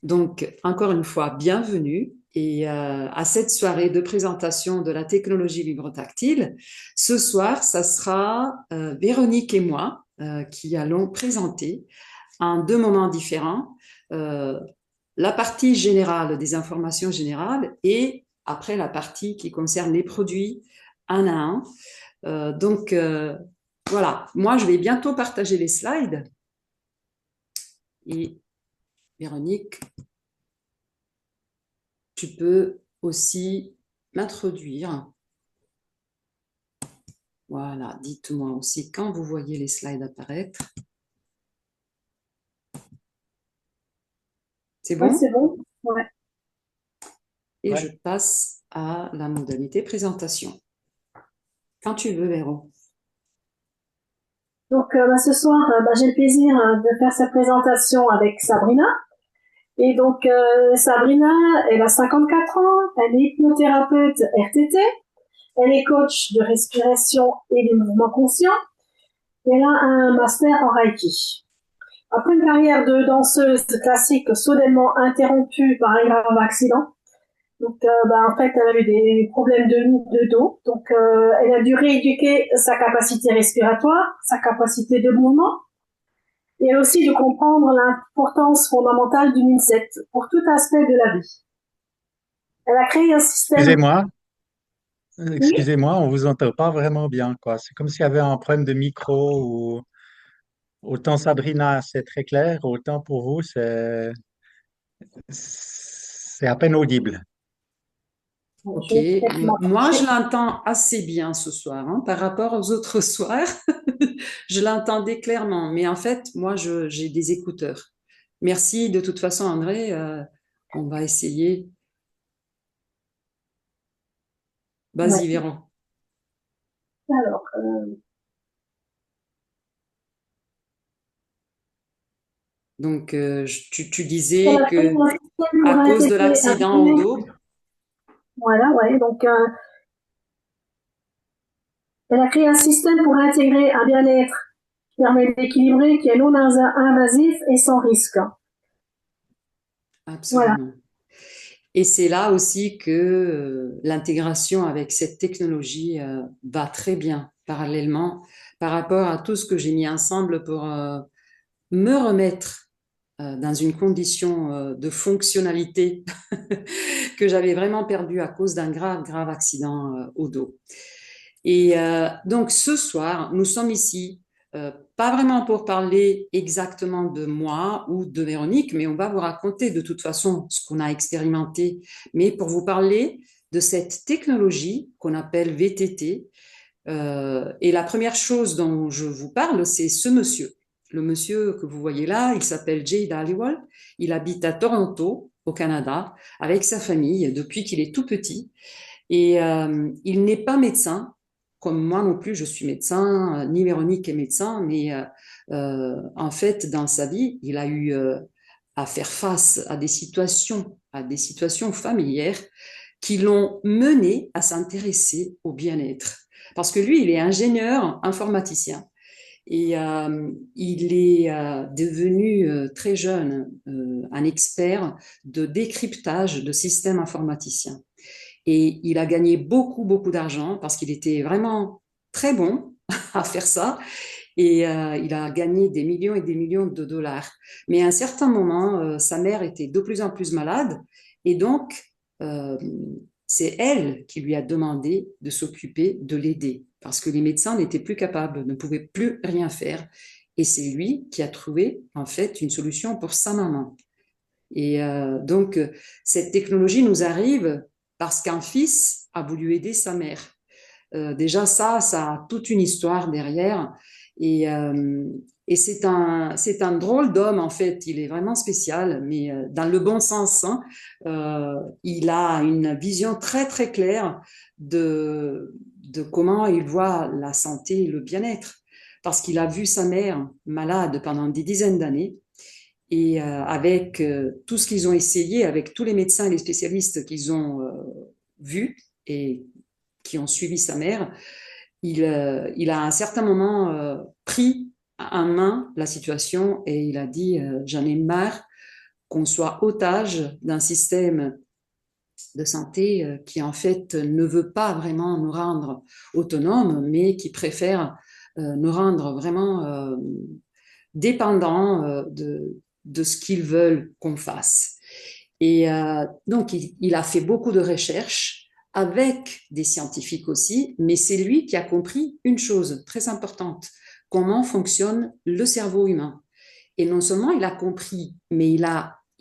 Donc, encore une fois, bienvenue à cette soirée de présentation de la technologie vibrotactile. Ce soir, ça sera Véronique et moi qui allons présenter en deux moments différents euh, la partie générale des informations générales et après la partie qui concerne les produits un à un. Donc, voilà, moi, je vais bientôt partager les slides et Véronique, tu peux aussi m'introduire. Voilà, dites-moi aussi quand vous voyez les slides apparaître. C'est Ouais, c'est bon? bon. Ouais. Et je Ouais. passe à la modalité présentation. Quand tu veux, Véro. Donc, ce soir, j'ai le plaisir de faire cette présentation avec Sabrina. Et donc, Sabrina, elle a 54 ans, elle est hypnothérapeute RTT, elle est coach de respiration et des mouvements conscients, et elle a un master en Reiki. Après une carrière de danseuse classique soudainement interrompue par un grave accident, donc, en fait, elle a eu des problèmes de dos. Donc, elle a dû rééduquer sa capacité respiratoire, sa capacité de mouvement, et aussi de comprendre l'importance fondamentale du mindset pour tout aspect de la vie. Elle a créé un système. Excusez-moi, Oui, excusez-moi, on vous entend pas vraiment bien, quoi. C'est comme s'il y avait un problème de micro ou autant Sabrina, c'est très clair, autant pour vous, c'est à peine audible. Ok, je vais peut-être moi je m'approcher. l'entends assez bien ce soir hein, par rapport aux autres soirs. Je l'entendais clairement, mais en fait, moi j'ai des écouteurs. Merci de toute façon, André. On va essayer. Ouais. Vas-y, Véron. Alors, Donc, tu elle disais a créé que un système pour à cause de intégrer un l'accident au bien-être. dos, Voilà, ouais. Donc, elle a créé un système pour intégrer un bien-être qui permet d'équilibrer, qui est non invasif et sans risque. Voilà. absolument. Et c'est là aussi que l'intégration avec cette technologie va très bien parallèlement par rapport à tout ce que j'ai mis ensemble pour me remettre dans une condition de fonctionnalité que j'avais vraiment perdue à cause d'un grave, grave accident au dos. Et donc ce soir, nous sommes ici, pas vraiment pour parler exactement de moi ou de Véronique, mais on va vous raconter de toute façon ce qu'on a expérimenté, mais pour vous parler de cette technologie qu'on appelle VTT. Et la première chose dont je vous parle, c'est ce monsieur. Le monsieur que vous voyez là, il s'appelle Jay Dhaliwal. Il habite à Toronto, au Canada, avec sa famille depuis qu'il est tout petit. Et il n'est pas médecin, comme moi non plus, je suis médecin, ni Véronique est médecin, mais en fait, dans sa vie, il a eu à faire face à des situations familières qui l'ont mené à s'intéresser au bien-être. Parce que lui, il est ingénieur informaticien. Et il est devenu très jeune un expert de décryptage de systèmes informaticiens. Et il a gagné beaucoup, beaucoup d'argent parce qu'il était vraiment très bon à faire ça. Et il a gagné des millions et des millions de dollars. Mais à un certain moment, sa mère était de plus en plus malade. Et donc, euh, c'est elle qui lui a demandé de s'occuper de l'aider. Parce que les médecins n'étaient plus capables, ne pouvaient plus rien faire. Et c'est lui qui a trouvé, en fait, une solution pour sa maman. Et donc, cette technologie nous arrive parce qu'un fils a voulu aider sa mère. Déjà, ça a toute une histoire derrière. Et, euh, et c'est un drôle d'homme, en fait. Il est vraiment spécial, mais dans le bon sens. Hein. Il a une vision très, très claire de comment il voit la santé et le bien-être. Parce qu'il a vu sa mère malade pendant des dizaines d'années. Et avec tout ce qu'ils ont essayé, avec tous les médecins et les spécialistes qu'ils ont vus et qui ont suivi sa mère, il a à un certain moment pris en main la situation et il a dit j'en ai marre qu'on soit otage d'un système de santé qui en fait ne veut pas vraiment nous rendre autonomes, mais qui préfère nous rendre vraiment dépendants de ce qu'ils veulent qu'on fasse. Et donc, il a fait beaucoup de recherches avec des scientifiques aussi, mais c'est lui qui a compris une chose très importante, comment fonctionne le cerveau humain. Et non seulement il a compris, mais il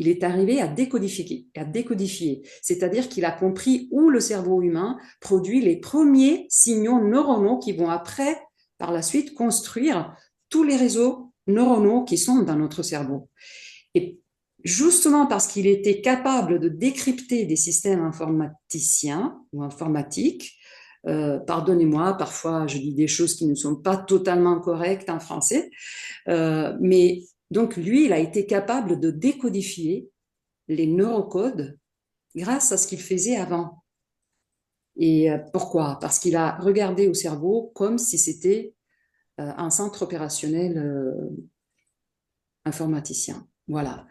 est arrivé à décodifier. C'est-à-dire qu'il a compris où le cerveau humain produit les premiers signaux neuronaux qui vont après, par la suite, construire tous les réseaux neuronaux qui sont dans notre cerveau. Et justement parce qu'il était capable de décrypter des systèmes informaticiens ou informatiques, pardonnez-moi, parfois je dis des choses qui ne sont pas totalement correctes en français, mais donc lui, il a été capable de décodifier les neurocodes grâce à ce qu'il faisait avant. Et pourquoi? Parce qu'il a regardé au cerveau comme si c'était un centre opérationnel informaticien. Voilà.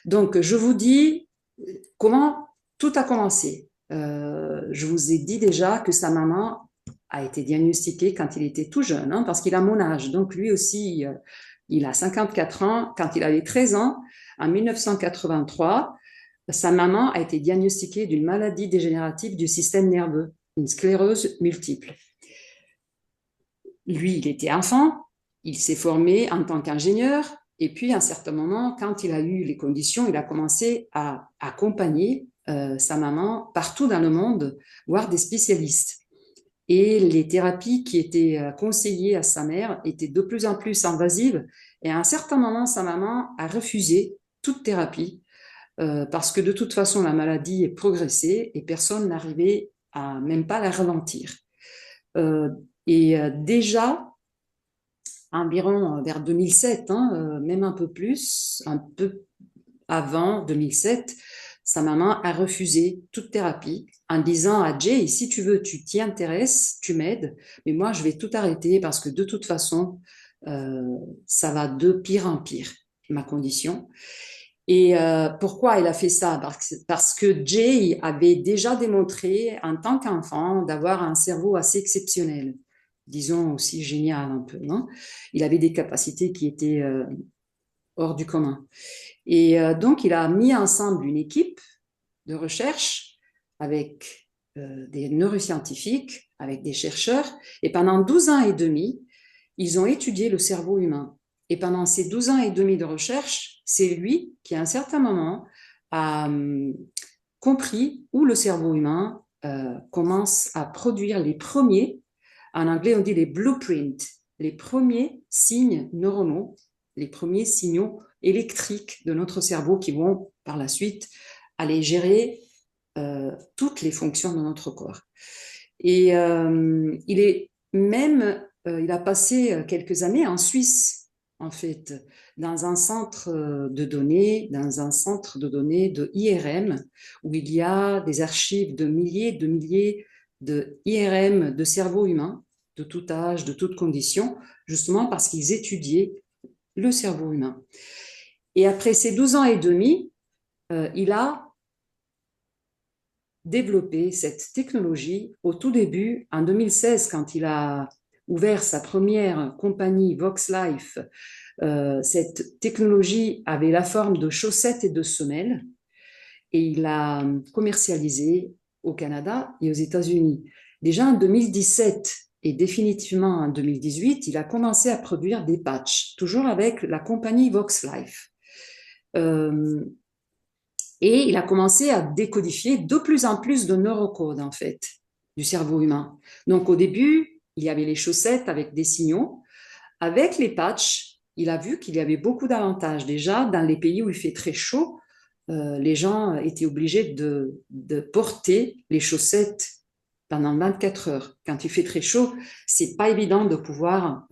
Donc, je vous dis comment tout a commencé. Je vous ai dit déjà que sa maman a été diagnostiquée quand il était tout jeune, hein, parce qu'il a mon âge. Donc, lui aussi, il a 54 ans. Quand il avait 13 ans, en 1983, sa maman a été diagnostiquée d'une maladie dégénérative du système nerveux, une sclérose multiple. Lui, il était enfant, il s'est formé en tant qu'ingénieur, et puis à un certain moment, quand il a eu les conditions, il a commencé à accompagner sa maman partout dans le monde, voir des spécialistes. Et les thérapies qui étaient conseillées à sa mère étaient de plus en plus invasives. Et à un certain moment, sa maman a refusé toute thérapie parce que de toute façon, la maladie progressait et personne n'arrivait à même pas la ralentir. Euh, déjà, environ vers 2007, hein, même un peu plus, un peu avant 2007, sa maman a refusé toute thérapie en disant à Jay, si tu veux, tu t'y intéresses, tu m'aides, mais moi, je vais tout arrêter parce que de toute façon, ça va de pire en pire, ma condition. Et pourquoi elle a fait ça? Parce que Jay avait déjà démontré en tant qu'enfant d'avoir un cerveau assez exceptionnel, disons aussi génial un peu, non? Il avait des capacités qui étaient hors du commun. Et donc, il a mis ensemble une équipe de recherche avec des neuroscientifiques, avec des chercheurs, et pendant 12 ans et demi, ils ont étudié le cerveau humain. Et pendant ces 12 ans et demi de recherche, c'est lui qui, à un certain moment, a compris où le cerveau humain commence à produire les premiers, en anglais on dit les blueprints, les premiers signes neuronaux, les premiers signaux électriques de notre cerveau qui vont par la suite aller gérer toutes les fonctions de notre corps. Et il est même, il a passé quelques années en Suisse, en fait, dans un centre dans un centre de données de IRM, où il y a des archives de milliers de IRM de cerveau humain, de tout âge, de toutes conditions, justement parce qu'ils étudiaient le cerveau humain. Et après ces 12 ans et demi, il a développé cette technologie au tout début, en 2016, quand il a ouvert sa première compagnie VoxLife. Cette technologie avait la forme de chaussettes et de semelles et il l'a commercialisé au Canada et aux États-Unis. Déjà en 2017 et définitivement en 2018, il a commencé à produire des patchs, toujours avec la compagnie VoxLife. Et il a commencé à décodifier de plus en plus de neurocodes, en fait, du cerveau humain. Donc, au début, il y avait les chaussettes avec des signaux. Avec les patchs, il a vu qu'il y avait beaucoup d'avantages. Déjà, dans les pays où il fait très chaud, les gens étaient obligés de porter les chaussettes pendant 24 heures. Quand il fait très chaud, c'est pas évident de pouvoir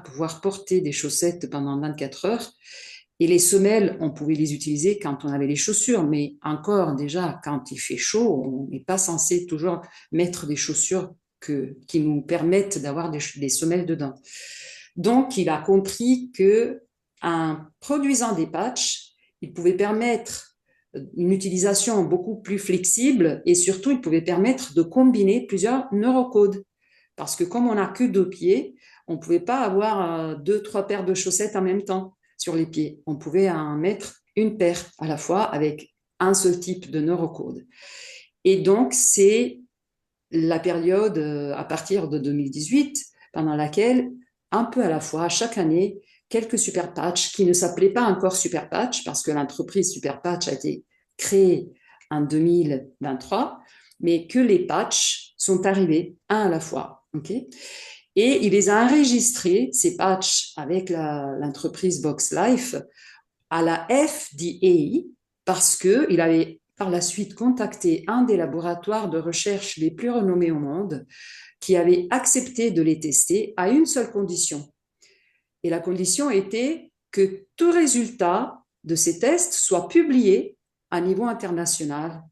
pouvoir porter des chaussettes pendant 24 heures. Et les semelles, on pouvait les utiliser quand on avait les chaussures, mais encore déjà, quand il fait chaud, on n'est pas censé toujours mettre des chaussures qui nous permettent d'avoir des semelles dedans. Donc, il a compris que en produisant des patchs, il pouvait permettre une utilisation beaucoup plus flexible et surtout, il pouvait permettre de combiner plusieurs neurocodes. Parce que comme on n'a que 2 pieds, on ne pouvait pas avoir 2, 3 paires de chaussettes en même temps sur les pieds. On pouvait en mettre une paire à la fois avec un seul type de neurocode. Et donc, c'est la période à partir de 2018 pendant laquelle, un peu à la fois, chaque année, quelques super patchs qui ne s'appelaient pas encore super patch parce que l'entreprise super patch a été créée en 2023, mais que les patchs sont arrivés un à la fois. Okay, et il les a enregistrés, ces patchs, avec l'entreprise VoxLife à la FDA parce qu'il avait par la suite contacté un des laboratoires de recherche les plus renommés au monde qui avait accepté de les tester à une seule condition. Et la condition était que tout résultat de ces tests soit publié à niveau international.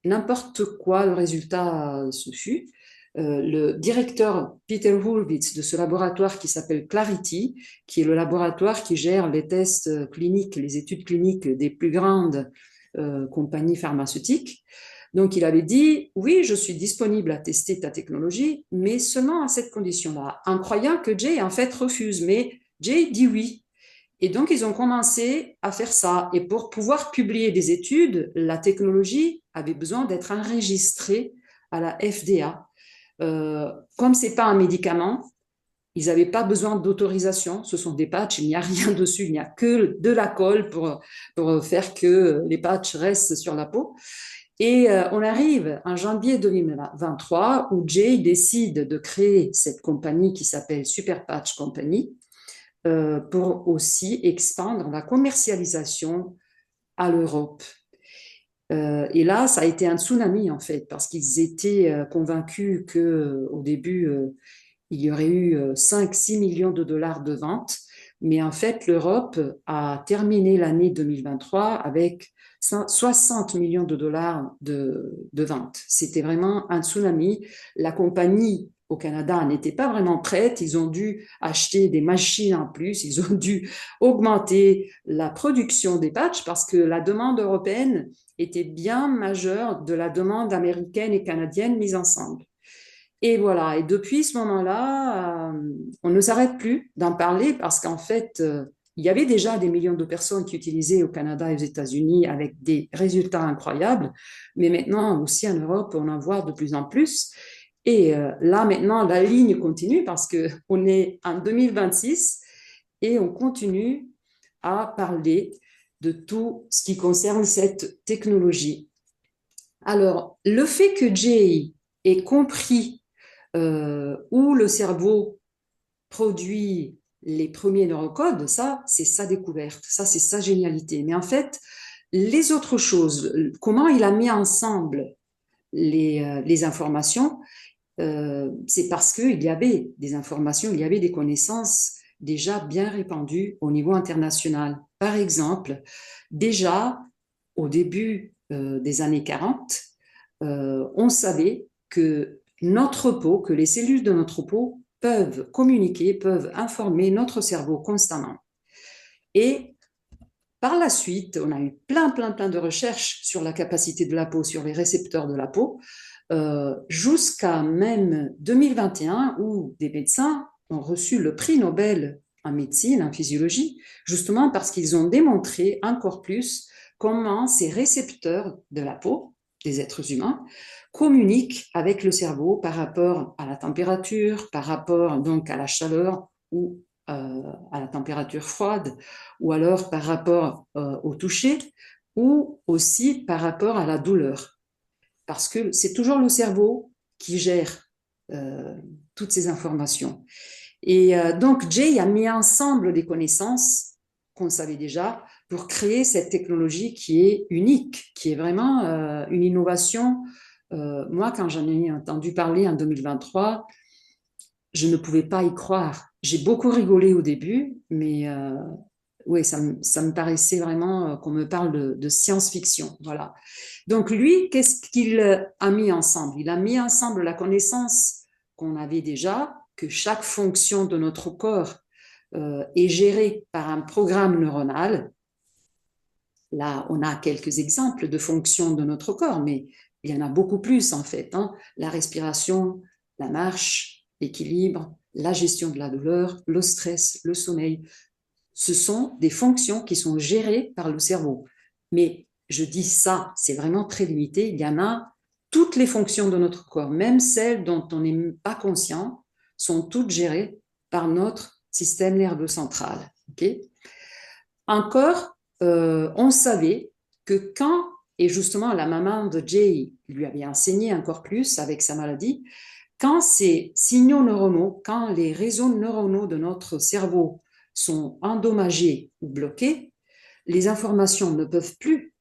N'importe quoi le résultat ce fut. Le directeur Peter Hurwitz de ce laboratoire qui s'appelle Clarity, qui est le laboratoire qui gère les tests cliniques, les études cliniques des plus grandes compagnies pharmaceutiques. Donc, il avait dit, oui, je suis disponible à tester ta technologie, mais seulement à cette condition-là, en croyant que Jay, en fait, refuse. Mais Jay dit oui. Et donc, ils ont commencé à faire ça. Et pour pouvoir publier des études, la technologie avait besoin d'être enregistrée à la FDA. Comme ce n'est pas un médicament, ils n'avaient pas besoin d'autorisation. Ce sont des patchs, il n'y a rien dessus, il n'y a que de la colle pour faire que les patchs restent sur la peau. Et on arrive en janvier 2023 où Jay décide de créer cette compagnie qui s'appelle Super Patch Company pour aussi expandre la commercialisation à l'Europe. Et là, ça a été un tsunami en fait, parce qu'ils étaient convaincus qu'au début, il y aurait eu 5-6 millions de dollars de ventes, mais en fait, l'Europe a terminé l'année 2023 avec 60 millions de dollars de ventes. C'était vraiment un tsunami. La compagnie au Canada n'était pas vraiment prête. Ils ont dû acheter des machines en plus. Ils ont dû augmenter la production des patchs parce que la demande européenne était bien majeure de la demande américaine et canadienne mise ensemble. Et voilà, et depuis ce moment-là, on ne s'arrête plus d'en parler parce qu'en fait, il y avait déjà des millions de personnes qui utilisaient au Canada et aux États-Unis avec des résultats incroyables, mais maintenant aussi en Europe, on en voit de plus en plus. Et là, maintenant, la ligne continue parce qu'on est en 2026 et on continue à parler de tout ce qui concerne cette technologie. Alors, le fait que Jay ait compris où le cerveau produit les premiers neurocodes, ça, c'est sa découverte, ça, c'est sa génialité. Mais en fait, les autres choses, comment il a mis ensemble les informations, c'est parce qu'il y avait des informations, il y avait des connaissances déjà bien répandues au niveau international. Par exemple, déjà au début des années 40, on savait que notre peau, que les cellules de notre peau peuvent communiquer, peuvent informer notre cerveau constamment. Et par la suite, on a eu plein de recherches sur la capacité de la peau, sur les récepteurs de la peau, jusqu'à même 2021 où des médecins ont reçu le prix Nobel en médecine, en physiologie, justement parce qu'ils ont démontré encore plus comment ces récepteurs de la peau des êtres humains communiquent avec le cerveau par rapport à la température, par rapport donc à la chaleur ou à la température froide, ou alors par rapport au toucher, ou aussi par rapport à la douleur parce que c'est toujours le cerveau qui gère toutes ces informations. Et donc, Jay a mis ensemble des connaissances qu'on savait déjà pour créer cette technologie qui est unique, qui est vraiment une innovation. Moi, quand j'en ai entendu parler en 2023, je ne pouvais pas y croire. J'ai beaucoup rigolé au début, mais oui, ça me paraissait vraiment qu'on me parle de science-fiction. Voilà. Donc lui, qu'est-ce qu'il a mis ensemble? Il a mis ensemble la connaissance qu'on avait déjà, que chaque fonction de notre corps est gérée par un programme neuronal. Là, on a quelques exemples de fonctions de notre corps, mais il y en a beaucoup plus en fait, hein. La respiration, la marche, l'équilibre, la gestion de la douleur, le stress, le sommeil. Ce sont des fonctions qui sont gérées par le cerveau. Mais je dis ça, c'est vraiment très limité. Il y en a toutes les fonctions de notre corps, même celles dont on n'est pas conscient, sont toutes gérées par notre système nerveux central. Okay. Encore, on savait que quand, et justement la maman de Jay lui avait enseigné encore plus avec sa maladie, quand ces signaux neuronaux, quand les réseaux neuronaux de notre cerveau sont endommagés ou bloqués, les informations ne peuvent plus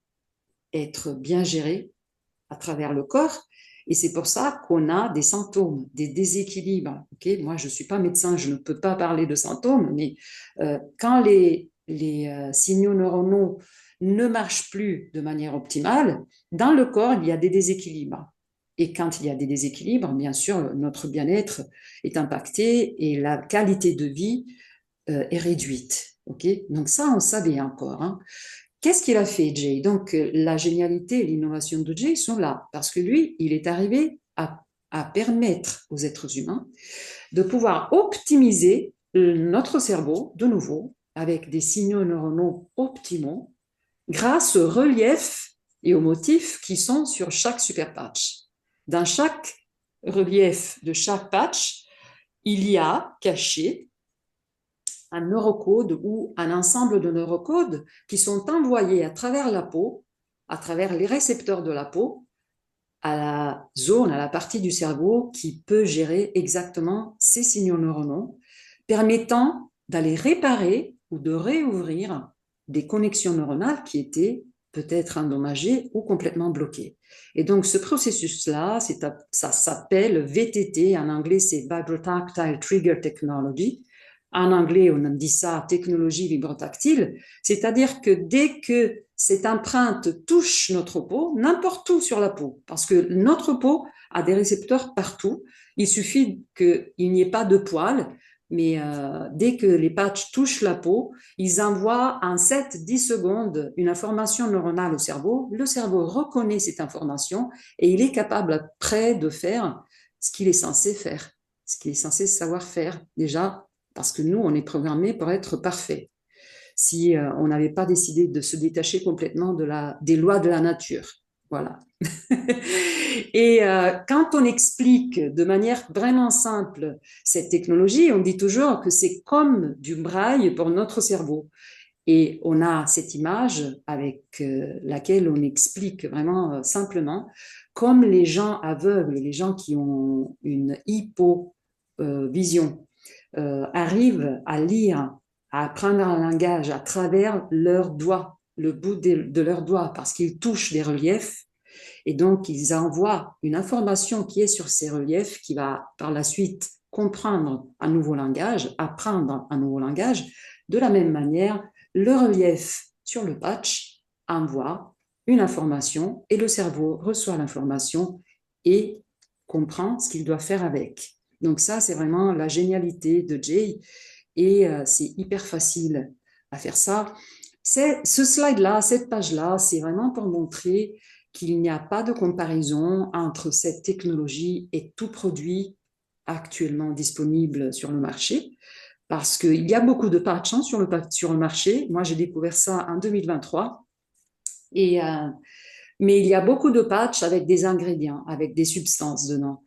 être bien gérées à travers le corps. Et c'est pour ça qu'on a des symptômes, des déséquilibres. Okay. Moi, je ne suis pas médecin, je ne peux pas parler de symptômes, mais quand les signaux neuronaux ne marchent plus de manière optimale, dans le corps, il y a des déséquilibres. Et quand il y a des déséquilibres, bien sûr, notre bien-être est impacté et la qualité de vie est réduite. Okay. Donc ça, on savait encore. Hein. Qu'est-ce qu'il a fait, Jay? Donc, la génialité et l'innovation de Jay sont là, parce que lui, il est arrivé à permettre aux êtres humains de pouvoir optimiser notre cerveau, de nouveau, avec des signaux neuronaux optimaux, grâce au relief et aux motifs qui sont sur chaque super patch. Dans chaque relief de chaque patch, il y a caché un neurocode ou un ensemble de neurocodes qui sont envoyés à travers la peau, à travers les récepteurs de la peau, à la zone, à la partie du cerveau qui peut gérer exactement ces signaux neuronaux, permettant d'aller réparer ou de réouvrir des connexions neuronales qui étaient peut-être endommagées ou complètement bloquées. Et donc, ce processus-là, ça s'appelle VTT, en anglais, c'est Vibrotactile Trigger Technology. En anglais, on dit ça technologie vibrotactile, c'est-à-dire que dès que cette empreinte touche notre peau, n'importe où sur la peau, parce que notre peau a des récepteurs partout, il suffit qu'il n'y ait pas de poils, mais dès que les patchs touchent la peau, ils envoient en 7-10 secondes une information neuronale au cerveau, le cerveau reconnaît cette information et il est capable après de faire ce qu'il est censé faire, ce qu'il est censé savoir faire déjà, parce que nous, on est programmé pour être parfait. Si on n'avait pas décidé de se détacher complètement des lois de la nature. Voilà. Et quand on explique de manière vraiment simple cette technologie, on dit toujours que c'est comme du braille pour notre cerveau. Et on a cette image avec laquelle on explique vraiment simplement, comme les gens aveugles, les gens qui ont une hypovision, arrivent à lire, à apprendre un langage à travers leurs doigts, le bout de leurs doigts, parce qu'ils touchent des reliefs. Et donc, ils envoient une information qui est sur ces reliefs, qui va par la suite comprendre un nouveau langage, apprendre un nouveau langage. De la même manière, le relief sur le patch envoie une information et le cerveau reçoit l'information et comprend ce qu'il doit faire avec. Donc ça, c'est vraiment la génialité de Jay et c'est hyper facile à faire ça. Ce slide-là, cette page-là, c'est vraiment pour montrer qu'il n'y a pas de comparaison entre cette technologie et tout produit actuellement disponible sur le marché, parce qu'il y a beaucoup de patchs sur le marché. Moi, j'ai découvert ça en 2023. Mais il y a beaucoup de patchs avec des ingrédients, avec des substances dedans.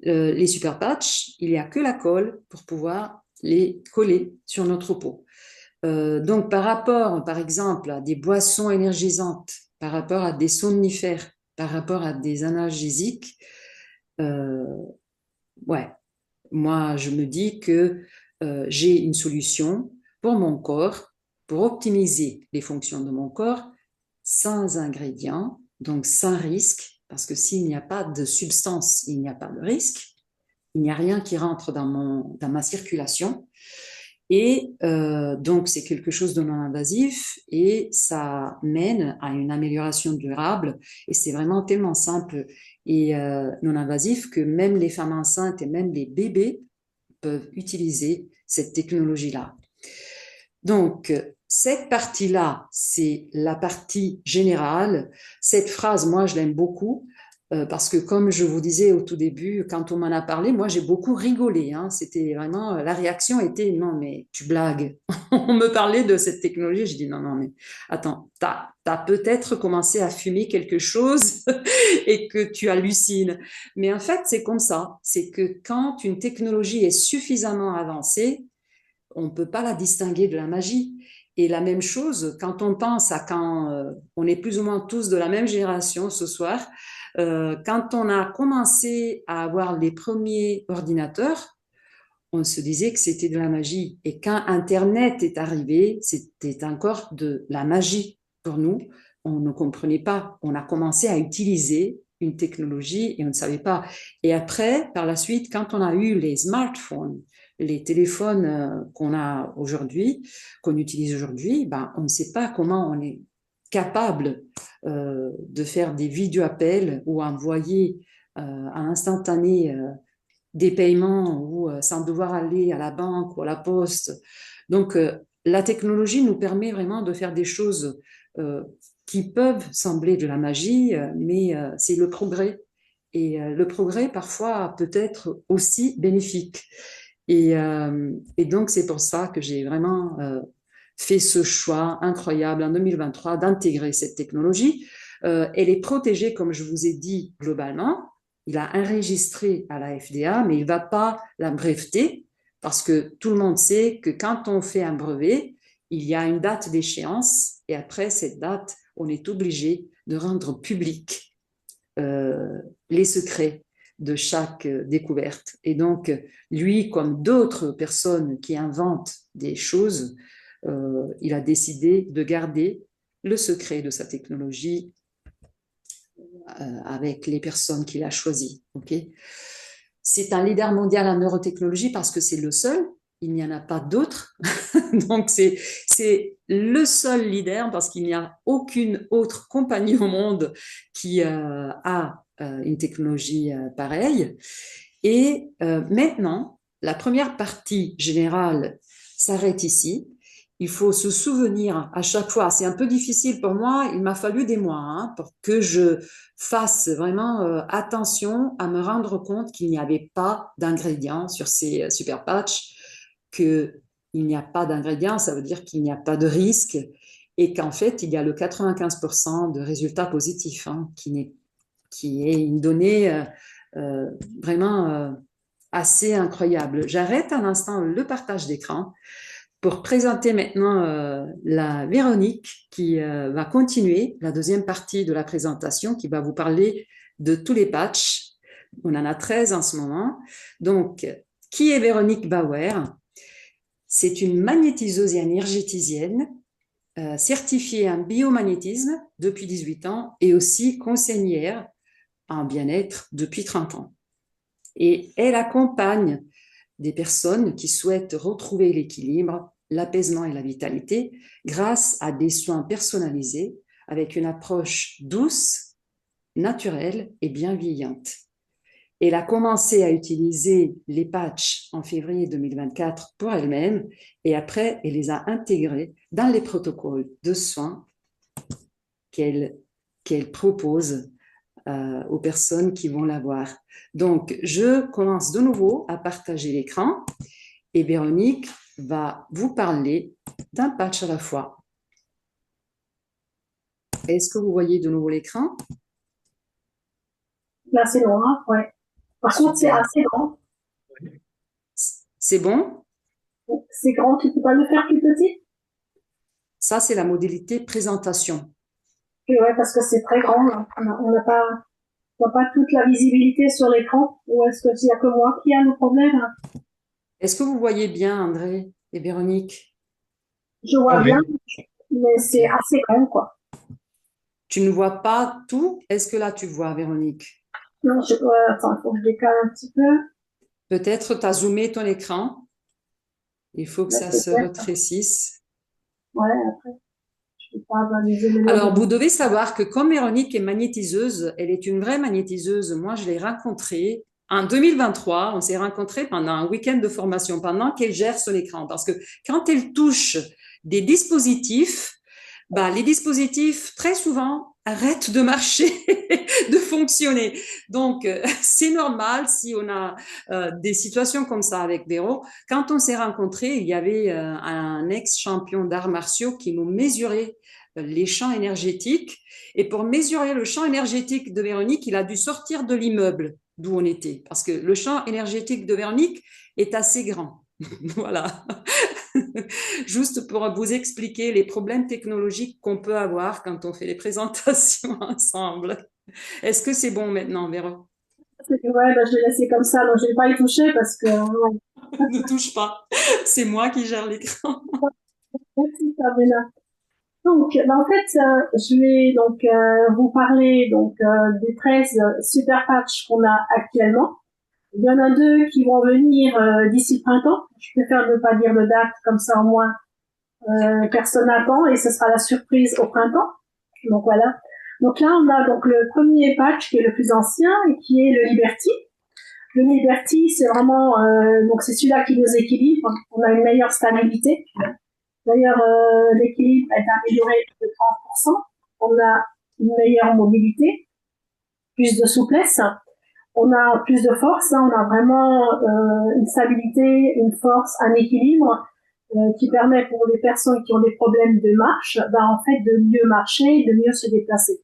Les super patchs, il n'y a que la colle pour pouvoir les coller sur notre peau. Donc, par rapport, par exemple, à des boissons énergisantes, par rapport à des somnifères, par rapport à des analgésiques, euh, ouais, moi, je me dis que j'ai une solution pour mon corps, pour optimiser les fonctions de mon corps sans ingrédients, donc sans risque, parce que s'il n'y a pas de substance, il n'y a pas de risque, il n'y a rien qui rentre dans ma circulation. Et donc, c'est quelque chose de non invasif et ça mène à une amélioration durable. Et c'est vraiment tellement simple et non invasif que même les femmes enceintes et même les bébés peuvent utiliser cette technologie-là. Donc, cette partie-là, c'est la partie générale. Cette phrase, moi, je l'aime beaucoup parce que, comme je vous disais au tout début, quand on m'en a parlé, moi, j'ai beaucoup rigolé. Hein. C'était vraiment, la réaction était, non, mais tu blagues. On me parlait de cette technologie. Je dis, non, non, mais attends, t'as peut-être commencé à fumer quelque chose et que tu hallucines. Mais en fait, c'est comme ça. C'est que quand une technologie est suffisamment avancée, on ne peut pas la distinguer de la magie. Et la même chose, quand on pense à quand on est plus ou moins tous de la même génération ce soir, quand on a commencé à avoir les premiers ordinateurs, on se disait que c'était de la magie. Et quand Internet est arrivé, c'était encore de la magie pour nous. On ne comprenait pas. On a commencé à utiliser une technologie et on ne savait pas. Et après, par la suite, quand on a eu les smartphones, les téléphones qu'on a aujourd'hui, qu'on utilise aujourd'hui, ben, on ne sait pas comment on est capable de faire des vidéo-appels ou envoyer à instantané des paiements ou sans devoir aller à la banque ou à la poste. Donc, la technologie nous permet vraiment de faire des choses qui peuvent sembler de la magie, mais c'est le progrès. Et le progrès, parfois, peut être aussi bénéfique. Et donc, c'est pour ça que j'ai vraiment fait ce choix incroyable en 2023 d'intégrer cette technologie. Elle est protégée, comme je vous ai dit, globalement. Il a enregistré à la FDA, mais il ne va pas la breveter parce que tout le monde sait que quand on fait un brevet, il y a une date d'échéance et après cette date, on est obligé de rendre public les secrets de chaque découverte. Et donc, lui, comme d'autres personnes qui inventent des choses, il a décidé de garder le secret de sa technologie avec les personnes qu'il a choisies. Okay, c'est un leader mondial en neurotechnologie parce que c'est le seul. Il n'y en a pas d'autres. Donc, c'est le seul leader parce qu'il n'y a aucune autre compagnie au monde qui a une technologie pareille. Et maintenant, la première partie générale s'arrête ici. Il faut se souvenir à chaque fois, c'est un peu difficile pour moi, il m'a fallu des mois hein, pour que je fasse vraiment attention à me rendre compte qu'il n'y avait pas d'ingrédients sur ces super patchs, qu'il n'y a pas d'ingrédients, ça veut dire qu'il n'y a pas de risque et qu'en fait, il y a le 95% de résultats positifs, hein, qui est une donnée vraiment assez incroyable. J'arrête un instant le partage d'écran pour présenter maintenant la Véronique qui va continuer la deuxième partie de la présentation qui va vous parler de tous les patchs. On en a 13 en ce moment. Donc, qui est Véronique Bauer? C'est une magnétiseuse et énergéticienne certifiée en biomagnétisme depuis 18 ans et aussi conseillère en bien-être depuis 30 ans. Et elle accompagne des personnes qui souhaitent retrouver l'équilibre, l'apaisement et la vitalité grâce à des soins personnalisés avec une approche douce, naturelle et bienveillante. Elle a commencé à utiliser les patchs en février 2024 pour elle-même et après, elle les a intégrés dans les protocoles de soins qu'elle propose aux personnes qui vont la voir. Donc, je commence de nouveau à partager l'écran et Véronique va vous parler d'un patch à la fois. Est-ce que vous voyez de nouveau l'écran? Là, c'est loin, ouais. Par contre, c'est assez grand. C'est bon? C'est grand, tu peux pas le faire plus petit? Ça, c'est la modalité présentation. Oui, parce que c'est très grand. On n'a pas toute la visibilité sur l'écran. Ou est-ce que s'il y a que moi qui a le problème? Est-ce que vous voyez bien, André et Véronique? Je vois bien, mais c'est assez grand, quoi. Tu ne vois pas tout? Est-ce que là, tu vois, Véronique? Non, attends, il faut que je décale un petit peu. Peut-être tu as zoomé ton écran. Il faut que ça se rétrécisse. Ouais, après. Je peux pas analyser les Alors, vous devez savoir que comme Véronique est magnétiseuse, elle est une vraie magnétiseuse. Moi, je l'ai rencontrée en 2023. On s'est rencontrés pendant un week-end de formation, pendant qu'elle gère son écran. Parce que quand elle touche des dispositifs, bah, les dispositifs, très souvent, arrêtent de marcher, de fonctionner. Donc, c'est normal si on a des situations comme ça avec Véro. Quand on s'est rencontrés, il y avait un ex-champion d'arts martiaux qui nous mesurait les champs énergétiques. Et pour mesurer le champ énergétique de Véronique, il a dû sortir de l'immeuble d'où on était. Parce que le champ énergétique de Véronique est assez grand. Voilà. Juste pour vous expliquer les problèmes technologiques qu'on peut avoir quand on fait les présentations ensemble. Est-ce que c'est bon maintenant, Véro? Ouais, bah, je l'ai laissé comme ça, donc je vais pas y toucher parce que, ouais. Ne touche pas. C'est moi qui gère l'écran. Merci, Sabrina. Donc, bah, en fait, je vais donc vous parler donc des 13 super patchs qu'on a actuellement. Il y en a 2 qui vont venir d'ici le printemps. Je préfère ne pas dire de date, comme ça au moins personne n'attend et ce sera la surprise au printemps. Donc voilà. Donc là, on a donc le premier patch qui est le plus ancien et qui est le Liberty. Le Liberty, c'est vraiment donc c'est celui-là qui nous équilibre. On a une meilleure stabilité. D'ailleurs, l'équilibre est amélioré de 30%. On a une meilleure mobilité, plus de souplesse. On a plus de force. Hein. On a vraiment une stabilité, une force, un équilibre qui permet pour les personnes qui ont des problèmes de marche, en fait, de mieux marcher, de mieux se déplacer.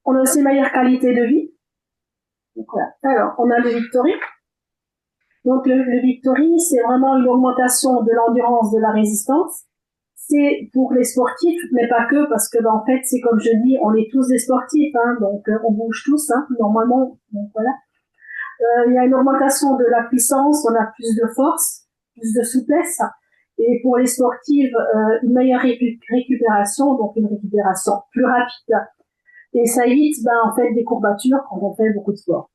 On a aussi une meilleure qualité de vie. Donc, voilà. Alors, on a le Victory. Donc, le Victory, c'est vraiment une augmentation de l'endurance, de la résistance. C'est pour les sportifs, mais pas que, parce que en fait, c'est comme je dis, on est tous des sportifs, hein, donc on bouge tous, hein, normalement. Donc voilà. Il y a une augmentation de la puissance, on a plus de force, plus de souplesse, et pour les sportives, une meilleure récupération, donc une récupération plus rapide. Et ça évite, en fait, des courbatures quand on fait beaucoup de sport.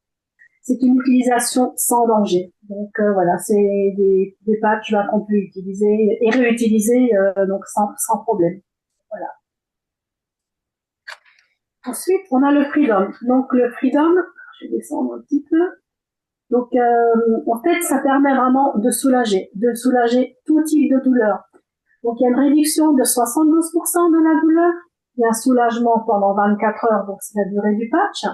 C'est une utilisation sans danger. Donc voilà, c'est des patchs qu'on peut utiliser et réutiliser donc sans problème. Voilà. Ensuite, on a le Freedom. Donc le Freedom, je vais descendre un petit peu. Donc en fait, ça permet vraiment de soulager tout type de douleur. Donc il y a une réduction de 72% de la douleur. Il y a un soulagement pendant 24 heures, donc c'est la durée du patch.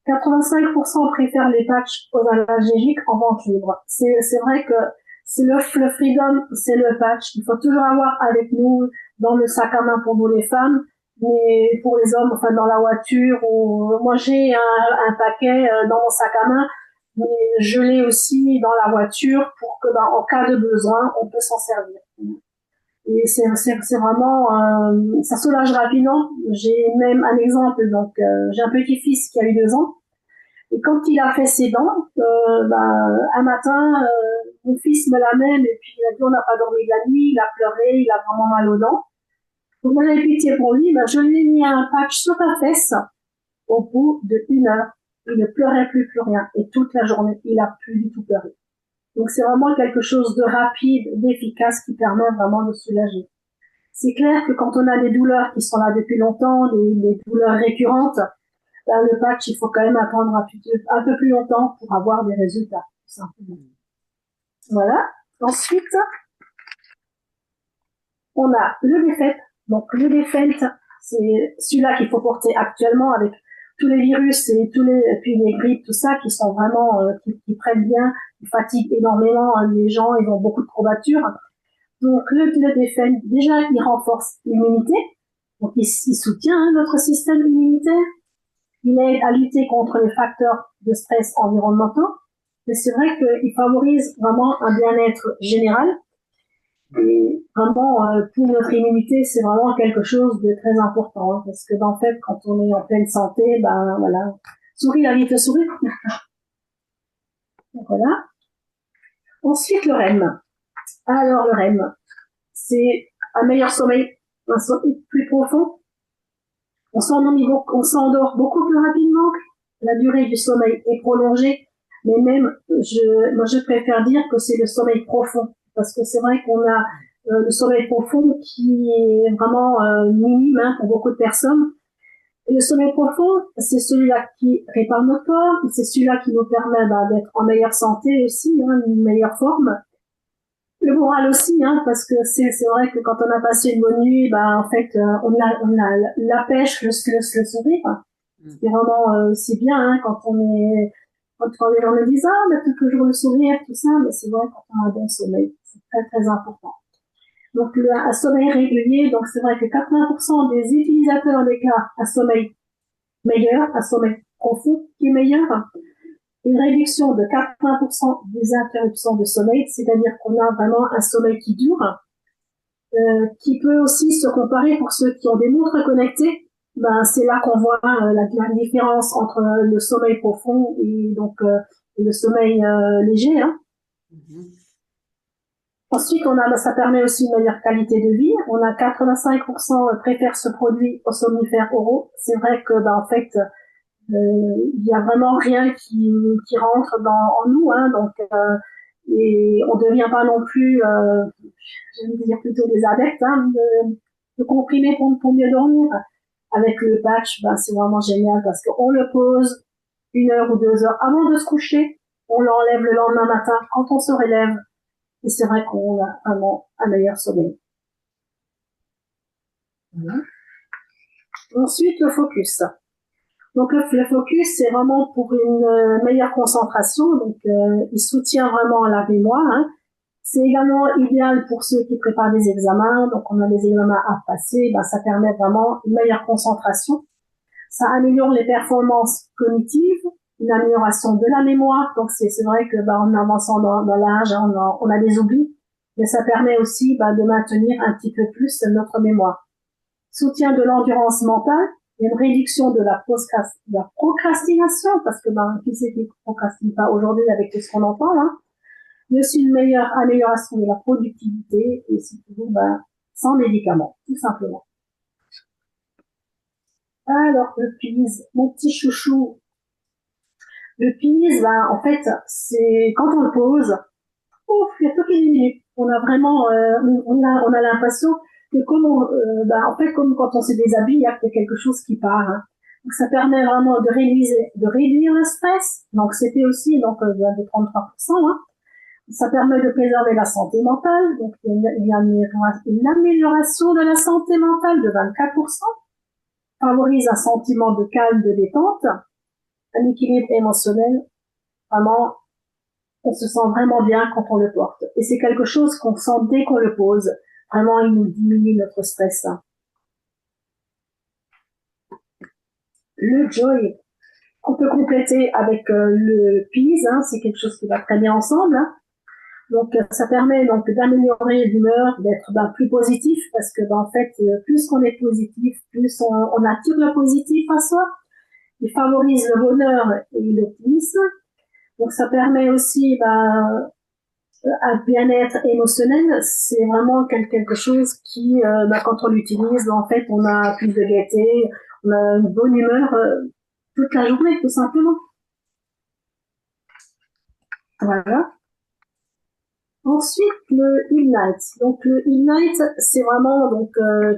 85% préfèrent les patchs aux analgésiques en vente libre. C'est vrai que c'est le Freedom, c'est le patch. Il faut toujours avoir avec nous dans le sac à main pour nous les femmes, mais pour les hommes, enfin dans la voiture. Ou moi j'ai un paquet dans mon sac à main, mais je l'ai aussi dans la voiture pour que en cas de besoin, on peut s'en servir. Et c'est vraiment, ça soulage rapidement. J'ai même un exemple, donc j'ai un petit-fils qui a eu 2 ans, et quand il a fait ses dents, un matin, mon fils me l'amène, et puis il a dit on n'a pas dormi de la nuit, il a pleuré, il a vraiment mal aux dents. Donc moi j'avais pitié pour lui, je lui ai mis un patch sur la fesse, au bout d'1 heure, il ne pleurait plus rien, et toute la journée, il a plus du tout pleuré. Donc c'est vraiment quelque chose de rapide, d'efficace qui permet vraiment de soulager. C'est clair que quand on a des douleurs qui sont là depuis longtemps, des douleurs récurrentes, le patch, il faut quand même attendre un peu plus longtemps pour avoir des résultats, tout simplement. Voilà. Ensuite, on a le Defend. Donc le Defend, c'est celui-là qu'il faut porter actuellement avec tous les virus et puis les grippes, tout ça, qui sont vraiment, qui prennent bien, qui fatiguent énormément les gens, ils ont beaucoup de courbatures. Donc le Defend, déjà, il renforce l'immunité, donc il soutient notre système immunitaire. Il aide à lutter contre les facteurs de stress environnementaux, mais c'est vrai qu'il favorise vraiment un bien-être général. Et vraiment, pour notre immunité, c'est vraiment quelque chose de très important, hein, parce que en fait, quand on est en pleine santé, voilà, souris, la vie te sourit. Donc voilà. Ensuite, le REM. Alors, le REM, c'est un meilleur sommeil, un sommeil plus profond. On s'endort beaucoup plus rapidement. La durée du sommeil est prolongée, mais même, moi je préfère dire que c'est le sommeil profond, parce que c'est vrai qu'on a le sommeil profond qui est vraiment minime pour beaucoup de personnes. Et le sommeil profond, c'est celui-là qui répare notre corps, c'est celui-là qui nous permet d'être en meilleure santé aussi, une meilleure forme. Le moral aussi, hein, parce que c'est vrai que quand on a passé une bonne nuit, bah en fait on a la pêche, le sourire. Mm. C'est vraiment c'est bien hein, quand les gens me disent ah mais toujours le sourire tout ça, mais c'est vrai quand on a un bon sommeil, c'est très très important. Donc un sommeil régulier, donc c'est vrai que 80% des utilisateurs déclarent un sommeil meilleur, un sommeil profond qui est meilleur, une réduction de 80% des interruptions de sommeil, c'est-à-dire qu'on a vraiment un sommeil qui dure, qui peut aussi se comparer pour ceux qui ont des montres connectées. Ben, c'est là qu'on voit la différence entre le sommeil profond et donc le sommeil léger. Hein. Mhm. Ensuite, ça permet aussi une meilleure qualité de vie. On a 85% préfèrent ce produit aux somnifères oraux. C'est vrai que, ben, en fait, il y a vraiment rien qui rentre en nous, hein, donc et on devient pas non plus, je vais dire plutôt des adeptes hein, de comprimés pour mieux dormir. Avec le patch, ben, c'est vraiment génial parce qu'on le pose 1 heure ou 2 heures avant de se coucher, on l'enlève le lendemain matin quand on se relève et c'est vrai qu'on a vraiment un meilleur sommeil. Voilà. Ensuite, le focus. Donc le focus, c'est vraiment pour une meilleure concentration. Donc il soutient vraiment la mémoire. Hein. C'est également idéal pour ceux qui préparent des examens. Donc on a des examens à passer. Ben, ça permet vraiment une meilleure concentration. Ça améliore les performances cognitives, une amélioration de la mémoire. Donc c'est vrai que ben, en avançant dans l'âge, on a des oublis, mais ça permet aussi ben, de maintenir un petit peu plus notre mémoire. Soutien de l'endurance mentale, une réduction de la procrastination, parce que ben, qui c'est qui procrastine pas aujourd'hui avec tout ce qu'on entend, hein, mais aussi une meilleure amélioration de la productivité et surtout ben, sans médicaments, tout simplement. Alors, le PIS, mon petit chouchou, le PIS, ben, en fait, c'est quand on le pose, ouf, il y a toutes les minutes. On a vraiment, on a l'impression que en fait, comme quand on se déshabille, il y a quelque chose qui part. Hein. Donc, ça permet vraiment de réduire le stress, l'anxiété aussi, donc de 33%. Hein. Ça permet de préserver la santé mentale, donc il y a une amélioration de la santé mentale de 24%, favorise un sentiment de calme, de détente, un équilibre émotionnel, vraiment on se sent vraiment bien quand on le porte. Et c'est quelque chose qu'on sent dès qu'on le pose. Vraiment, il nous diminue notre stress. Le Joy, qu'on peut compléter avec le Peace, hein, c'est quelque chose qui va très bien ensemble. Hein. Donc, ça permet donc d'améliorer l'humeur, d'être plus positif, parce que en fait, plus qu'on est positif, plus on attire le positif à soi. Il favorise le bonheur et l'optimisme. Donc, ça permet aussi un bien-être émotionnel, c'est vraiment quelque chose qui, quand on l'utilise, en fait, on a plus de gaieté, on a une bonne humeur toute la journée, tout simplement. Voilà. Ensuite, le Heal Night. Donc, le Heal Night, c'est vraiment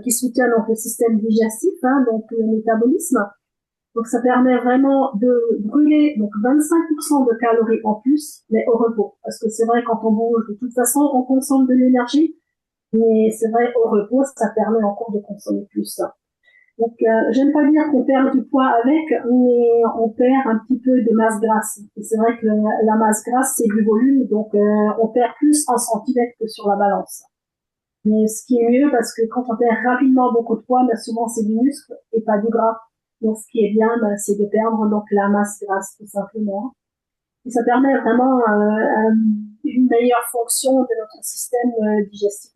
qui soutient donc le système digestif, hein, donc le métabolisme. Donc, ça permet vraiment de brûler donc 25% de calories en plus, mais au repos. Parce que c'est vrai, quand on bouge, de toute façon, on consomme de l'énergie. Mais c'est vrai, au repos, ça permet encore de consommer plus. Donc, j'aime pas dire qu'on perd du poids avec, mais on perd un petit peu de masse grasse. Et c'est vrai que la masse grasse, c'est du volume, donc on perd plus en centimètres que sur la balance. Mais ce qui est mieux, parce que quand on perd rapidement beaucoup de poids, ben souvent c'est du muscle et pas du gras. Donc, ce qui est bien, ben, c'est de perdre donc la masse grasse, tout simplement. Et ça permet vraiment une meilleure fonction de notre système digestif.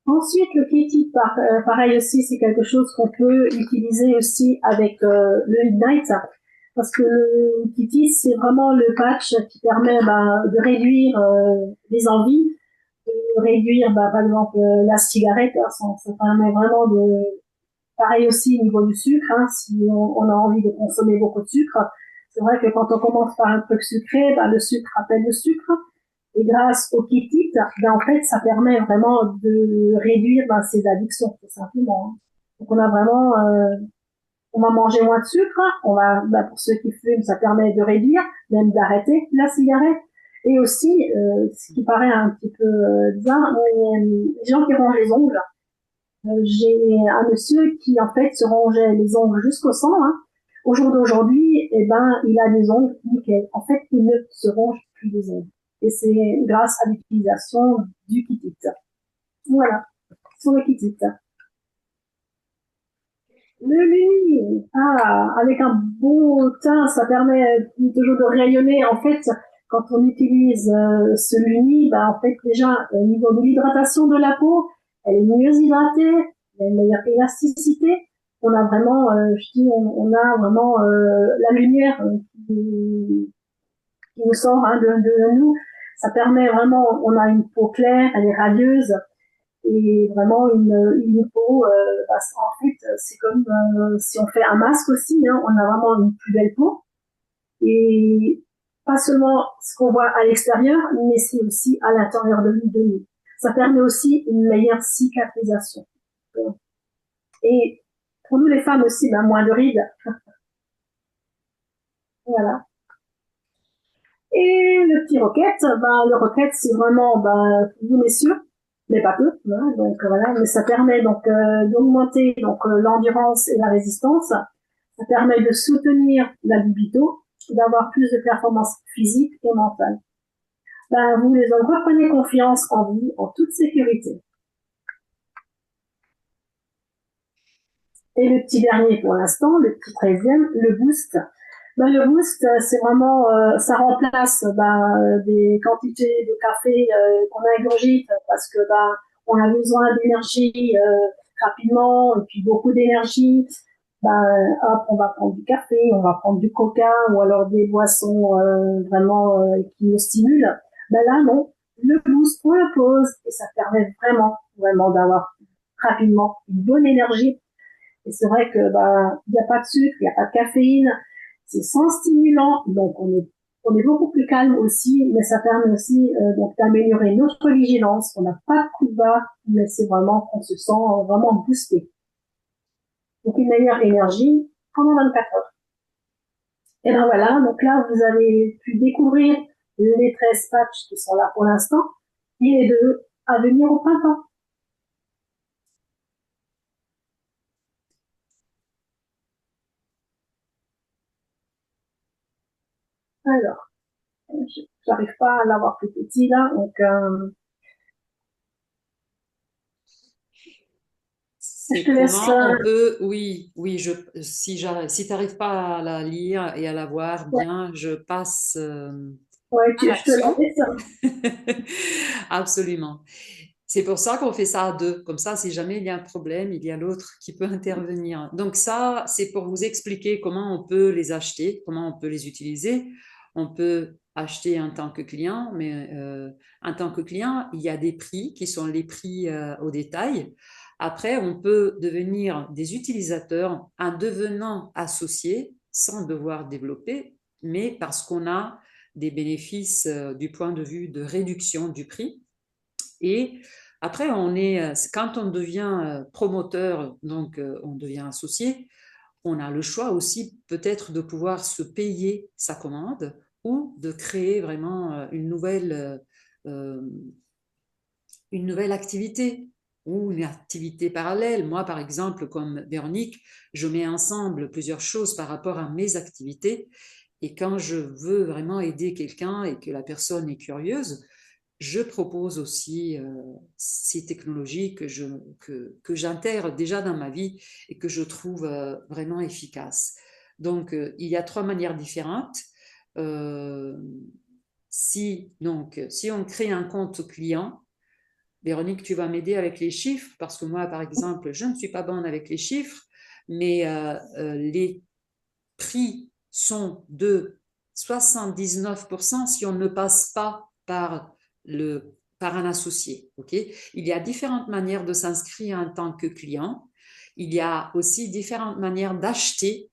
Ensuite, le Kitty, pareil aussi, c'est quelque chose qu'on peut utiliser aussi avec le Ignite, parce que le Kitty, c'est vraiment le patch qui permet de réduire les envies, de réduire, par exemple, la cigarette. Hein, ça permet vraiment de, pareil aussi au niveau du sucre, hein, si on a envie de consommer beaucoup de sucre. C'est vrai que quand on commence par un truc sucré, le sucre rappelle le sucre. Et grâce au Kit, en fait, ça permet vraiment de réduire ces addictions, tout simplement. Donc, on a vraiment On va manger moins de sucre. On va, bah, pour ceux qui fument, ça permet de réduire, même d'arrêter la cigarette. Et aussi, ce qui paraît un petit peu bizarre, mais les gens qui rongent les ongles. J'ai un monsieur qui en fait se rongeait les ongles jusqu'au sang. Hein. Au jour d'aujourd'hui, eh ben, il a des ongles nickel. En fait, il ne se ronge plus les ongles. Et c'est grâce à l'utilisation du Kitit. Voilà, sur le Kitit. Le lit, ah, avec un beau teint, ça permet toujours de rayonner. En fait, quand on utilise ce luni, bah, en fait, déjà, au niveau de l'hydratation de la peau, elle est mieux hydratée, elle a une meilleure élasticité. On a vraiment, je dis, on a vraiment la lumière qui nous sort hein, de nous. Ça permet vraiment, on a une peau claire, elle est radieuse et vraiment une peau, en fait, c'est comme si on fait un masque aussi, hein, on a vraiment une plus belle peau. Et pas seulement ce qu'on voit à l'extérieur, mais c'est aussi à l'intérieur de nous. Ça permet aussi une meilleure cicatrisation. Et pour nous les femmes aussi, ben, moins de rides. Voilà. Et le petit roquette, ben, le roquette, c'est vraiment, ben, vous messieurs, mais pas peu, hein, donc voilà, mais ça permet donc d'augmenter donc l'endurance et la résistance. Ça permet de soutenir la libido, d'avoir plus de performance physique et mentale. Ben, vous les hommes, reprenez confiance en vous, en toute sécurité. Et le petit dernier pour l'instant, le petit 13e, le boost. Ben, le boost, c'est vraiment, ça remplace des quantités de café qu'on ingurgite parce que on a besoin d'énergie rapidement et puis beaucoup d'énergie. Hop, on va prendre du café, on va prendre du coca ou alors des boissons vraiment qui nous stimulent. Ben là, non, le boost, on le pose et ça permet vraiment, vraiment d'avoir rapidement une bonne énergie. Et c'est vrai que il n'y a pas de sucre, il n'y a pas de caféine, c'est sans stimulant, donc on est beaucoup plus calme aussi, mais ça permet aussi donc d'améliorer notre vigilance. On n'a pas de coup de barre, mais c'est vraiment qu'on se sent vraiment boosté. Donc une meilleure énergie pendant 24 heures. Et ben voilà, donc là vous avez pu découvrir les 13 patchs qui sont là pour l'instant et les 2 à venir au printemps. Alors, j'arrive pas à l'avoir plus petit là, donc je C'est te laisse. comment on peut, oui, oui, si tu n'arrives pas à la lire et à la voir Ouais, bien, je passe ouais, à je te la l'action. laisse. Absolument. C'est pour ça qu'on fait ça à deux. Comme ça, si jamais il y a un problème, il y a l'autre qui peut intervenir. Donc ça, c'est pour vous expliquer comment on peut les acheter, comment on peut les utiliser. On peut acheter en tant que client, mais en tant que client, il y a des prix qui sont les prix au détail. Après, on peut devenir des utilisateurs en devenant associés sans devoir développer, mais parce qu'on a des bénéfices du point de vue de réduction du prix. Et après, quand on devient promoteur, donc on devient associé, on a le choix aussi peut-être de pouvoir se payer sa commande ou de créer vraiment euh, une nouvelle activité ou une activité parallèle. Moi, par exemple, comme Véronique, je mets ensemble plusieurs choses par rapport à mes activités. Et quand je veux vraiment aider quelqu'un et que la personne est curieuse, je propose aussi ces technologies que j'intègre déjà dans ma vie et que je trouve vraiment efficaces. Donc, il y a trois manières différentes. Euh, si on crée un compte client, Véronique, tu vas m'aider avec les chiffres parce que moi, par exemple, je ne suis pas bonne avec les chiffres, mais les prix sont de 79% si on ne passe pas par un associé. Okay. Il y a différentes manières de s'inscrire en tant que client. Il y a aussi différentes manières d'acheter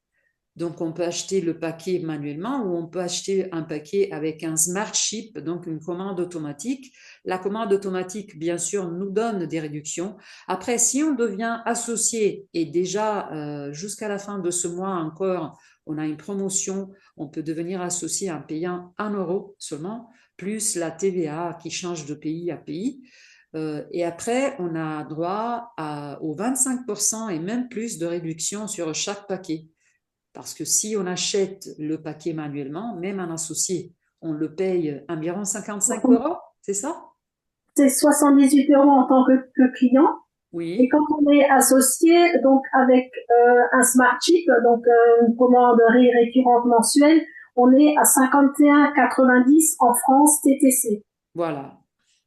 Donc, on peut acheter le paquet manuellement ou on peut acheter un paquet avec un smart ship, donc une commande automatique. La commande automatique, bien sûr, nous donne des réductions. Après, si on devient associé et déjà jusqu'à la fin de ce mois encore, on a une promotion, on peut devenir associé en payant 1 € seulement, plus la TVA qui change de pays à pays. Et après, on a droit aux 25% et même plus de réduction sur chaque paquet. Parce que si on achète le paquet manuellement, même un associé, on le paye environ 55 €, c'est ça? C'est 78 € en tant que client. Et Oui, quand on est associé, donc avec un smart chip, donc une commande récurrente mensuelle, on est à 51,90 en France TTC. voilà.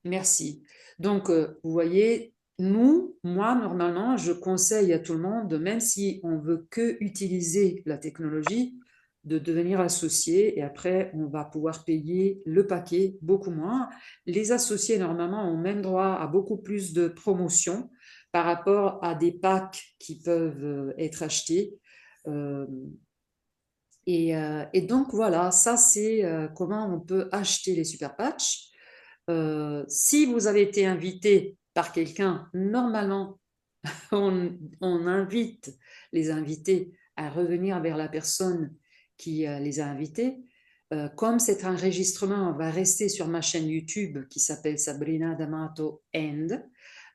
Merci. Donc, vous voyez, moi, normalement, je conseille à tout le monde, même si on veut que utiliser la technologie, de devenir associé et après, on va pouvoir payer le paquet beaucoup moins. Les associés, normalement, ont même droit à beaucoup plus de promotions par rapport à des packs qui peuvent être achetés. Euh, et donc, voilà, ça, c'est comment on peut acheter les super patchs. Si vous avez été invité par quelqu'un, normalement, on invite les invités à revenir vers la personne qui les a invités. Comme cet enregistrement va rester sur ma chaîne YouTube qui s'appelle Sabrina D'Amato End,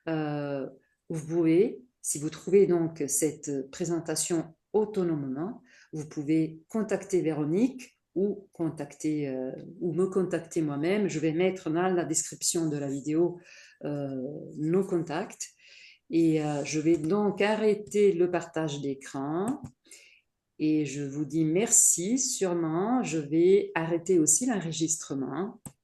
euh, vous pouvez, si vous trouvez donc cette présentation autonomement, vous pouvez contacter Véronique ou me contacter moi-même. Je vais mettre dans la description de la vidéo nos contacts. Et je vais donc arrêter le partage d'écran et je vous dis merci sûrement. Je vais arrêter aussi l'enregistrement.